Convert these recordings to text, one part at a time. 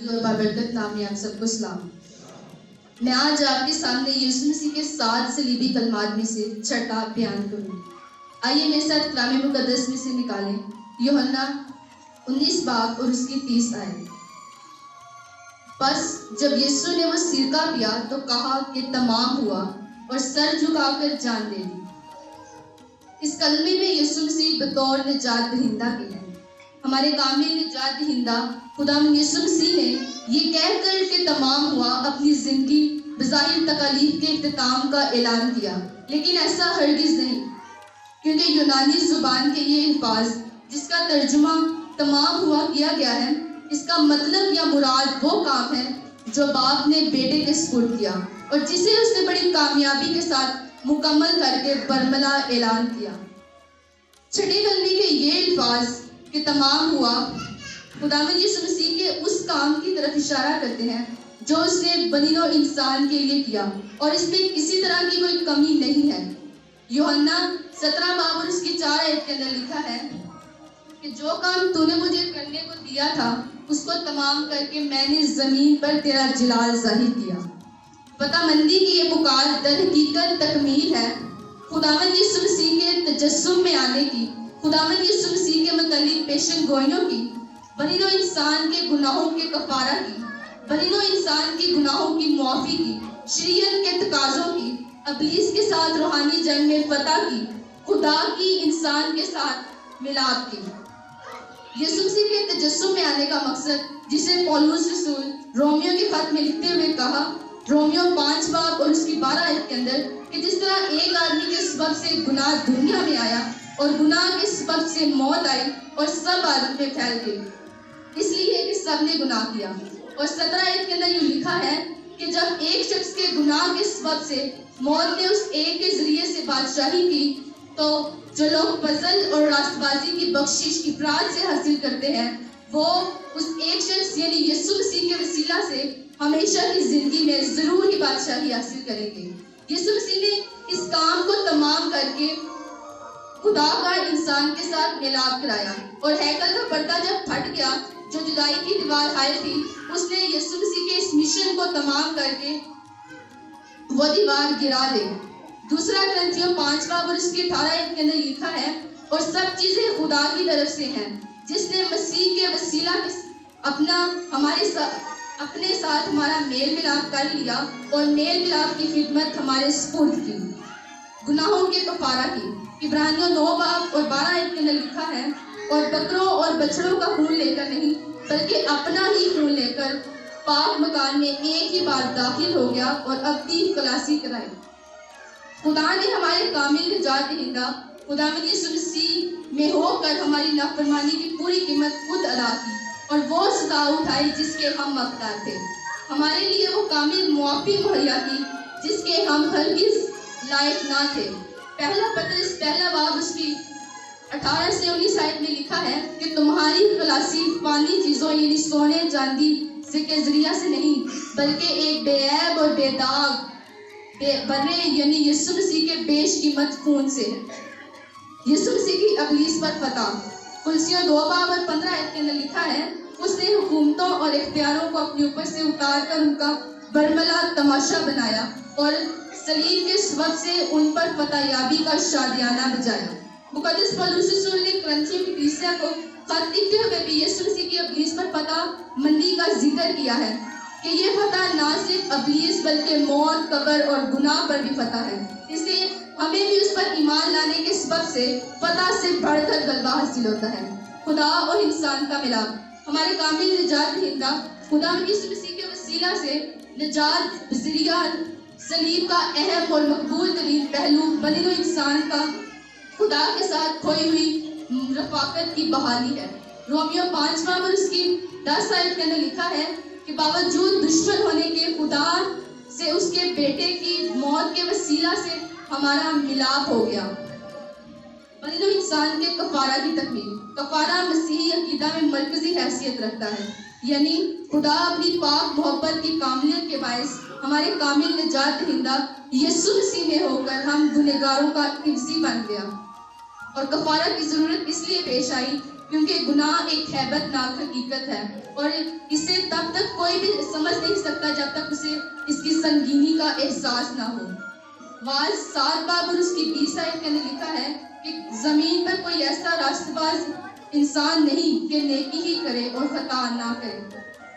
اور بابرکت نام میں آپ سب کو سلام۔ میں آج آپ کے سامنے یسوع مسیح کے 7 صلیبی کلمات میں سے چھٹا بیان کروں۔ آئیے میرے ساتھ کلام مقدس میں سے نکالیں یوحنا 19 باب اور اس کی 30 آیت۔ بس جب یسوع نے وہ سرکہ پیا تو کہا کہ تمام ہوا، اور سر جھکا کر جان دے دی۔ اس کلمے میں یسوع مسیح بطور نجات دہندہ کے ہیں۔ ہمارے کامل نجات دہندہ خداوند یسوع مسیح نے یہ کہہ کر کہ تمام ہوا اپنی زندگی بظاہر تکالیف کے اختتام کا اعلان کیا، لیکن ایسا ہرگز نہیں، کیونکہ یونانی زبان کے یہ الفاظ جس کا ترجمہ تمام ہوا کیا گیا ہے، اس کا مطلب یا مراد وہ کام ہے جو باپ نے بیٹے کے سپرد کیا اور جسے اس نے بڑی کامیابی کے ساتھ مکمل کر کے برملا اعلان کیا۔ چھٹے کلمے کے یہ الفاظ کہ تمام ہوا خداوند یسوع مسیح کے اس کام کی طرف اشارہ کرتے ہیں جو اس نے بنی نوع انسان کے لیے کیا، اور اس میں کسی طرح کی کوئی کمی نہیں ہے۔ یوحنا 17 باب اور اس کی 4 آیت کے اندر لکھا ہے کہ جو کام تو نے مجھے کرنے کو دیا تھا اس کو تمام کر کے میں نے زمین پر تیرا جلال ظاہر کیا۔ پتہ مندی کی یہ پکار در حقیقت تکمیل ہے خداوند یسوع مسیح کے تجسم میں آنے کی، خداوند یسوع مسیح کے متعلق پیشن گوئیوں کی، بنی نوع انسان کے گناہوں کے کفارہ کی، بنی نوع انسان کے گناہوں کی معافی کی، شریعت کے تقاضوں کی، ابلیس کے ساتھ روحانی جنگ میں فتح کی، خدا کی انسان کے ساتھ ملاپ کی۔ یسوع مسیح کے تجسم میں آنے کا مقصد جسے پولس رسول رومیو کے خط میں لکھتے ہوئے کہا، رومیو 5 باب اور اس کی 12 آیت کے اندر، کہ جس طرح ایک آدمی کے سبب سے گناہ دنیا میں آیا اور گناہ کے سبب سے موت آئی اور سب آدمی میں پھیل گئی، اس لیے کہ سب نے گناہ کیا۔ اور 17 آیت کے اندر یہ لکھا ہے کہ جب ایک شخص کے گناہ کے سبب سے موت نے اس ایک کے ذریعے سے بادشاہی کی، تو جو لوگ فضل اور راست بازی کی بخشش افراد سے حاصل کرتے ہیں وہ اس ایک شخص یعنی یسوع مسیح کے وسیلہ سے ہمیشہ کی زندگی میں ضرور ہی بادشاہی حاصل کریں گے۔ یسوع مسیح نے اس کام کو تمام کر کے خدا کا انسان کے ساتھ ملاپ کرایا، اور ہیکل کا پردہ جب پھٹ گیا، جو جدائی کی دیوار حائل تھی، اس نے یسوع مسیح کے اس مشن کو تمام کر کے وہ دیوار گرا دے۔ دوسرا کرنتھیوں 5 باب اور اس کی 18 آیت کے اندر لکھا ہے، اور سب چیزیں خدا کی طرف سے ہیں جس نے مسیح کے وسیلہ اپنے ساتھ ہمارا میل ملاپ کر لیا اور میل ملاپ کی خدمت ہمارے سپرد کی، گناہوں کے کفارہ کی۔ عبرانیوں 9 باب اور 12 آیت کے اندر لکھا ہے، اور بکروں اور بچڑوں کا خون لے کر نہیں بلکہ اپنا ہی خون لے کر پاک مکان میں ایک ہی بار داخل ہو گیا اور ابدی خلاصی کرائی۔ خدا نے ہمارے کامل نجات دہندہ خداوند یسوع مسیح میں ہو کر ہماری نافرمانی کی پوری قیمت خود ادا کی اور وہ سزا اٹھائی جس کے ہم حقدار تھے۔ ہمارے لیے وہ کامل معافی مہیا کی جس کے ہم ہرگز لائق نہ تھے۔ پہلا پترس 1 باب اس کی 18 سے 19 آیت میں لکھا ہے کہ تمہاری خلاصی فانی چیزوں یعنی سونے چاندی کے ذریعہ سے نہیں بلکہ ایک بے عیب اور بے داغ برے یعنی یسوع مسیح کے بیش قیمت خون سے ہے۔ یسوع مسیح کی ابلیس پر فتح۔ کلسیوں 2 باب اور 15 آیت کے اندر لکھا ہے، اس نے حکومتوں اور اختیاروں کو اپنے اوپر سے اتار کر ان کا برملا تماشا بنایا اور صلیب کے سبب سے ان پر فتح یابی کا شادیانہ بجایا۔ مقدس پولس رسول نے کرنتھیوں کی کلیسیا کو خط لکھتے ہوئے بھی یسوع مسیح کی ابلیس پر فتح مندی کا ذکر کیا ہے کہ یہ فتح نہ صرف ابلیس بلکہ موت، قبر اور گناہ پر بھی فتح ہے، اس لیے ہمیں بھی اس پر ایمان لانے کے سبب سے فتح سے بڑھ کر غلبہ حاصل ہوتا ہے۔ خدا اور انسان کا ملاپ۔ ہمارے کامل نجات دہندہ خداوند یسوع مسیح کے وسیلہ سے نجات بذریعہ صلیب کا اہم اور مقبول ترین پہلو بنی نوع انسان کا خدا کے ساتھ کھوئی ہوئی رفاقت کی بحالی ہے۔ رومیو 5 باب اور اس کی 10 آیت کے اندر لکھا ہے کہ باوجود دشمن ہونے کے خدا سے اس کے بیٹے کی موت کے وسیلہ سے ہمارا ملاپ ہو گیا۔ بنی نوع انسان کے کفارہ کی تکمیل۔ کفارہ مسیحی عقیدہ میں مرکزی حیثیت رکھتا ہے، یعنی خدا اپنی پاک محبت کی کاملیت کے باعث ہمارے کامل نجات دہندہ یسوع مسیح میں ہو کر ہم گنہگاروں کا عوضی بن گیا، اور کفارہ کی ضرورت اس لیے پیش آئی کیونکہ گناہ ایک ہیبت ناک حقیقت ہے اور اسے تب تک کوئی بھی سمجھ نہیں سکتا جب تک اسے اس کی سنگینی کا احساس نہ ہو۔ واعظ 7 باب اور اس کی 20 آیت کے اندر لکھا ہے کہ زمین پر کوئی ایسا راست باز انسان نہیں کہ نیکی ہی کرے اور خطا نہ کرے۔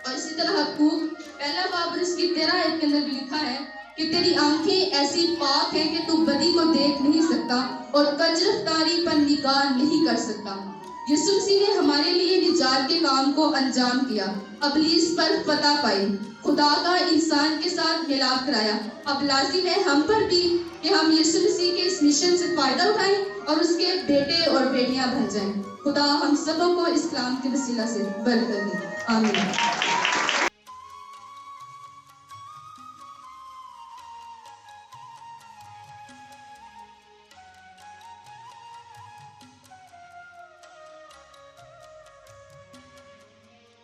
اور اسی طرح حقوق 1 باب اور اس کی 13 آیت کے اندر بھی لکھا ہے کہ تیری آنکھیں ایسی پاک ہیں کہ تو بدی کو دیکھ نہیں سکتا اور کج رفتاری پر نگاہ نہیں کر سکتا۔ یسوع مسیح نے ہمارے لیے نجات کے کام کو انجام دیا، ابلیس پر فتح پائی، خدا کا انسان کے ساتھ ملاپ کرایا۔ اب لازم ہے ہم پر بھی کہ ہم یسوع مسیح کے اس مشن سے فائدہ اٹھائیں اور اس کے بیٹے اور بیٹیاں بن جائیں۔ خدا ہم سبوں کو اس کلام کے وسیلہ سے برکت دے، آمین۔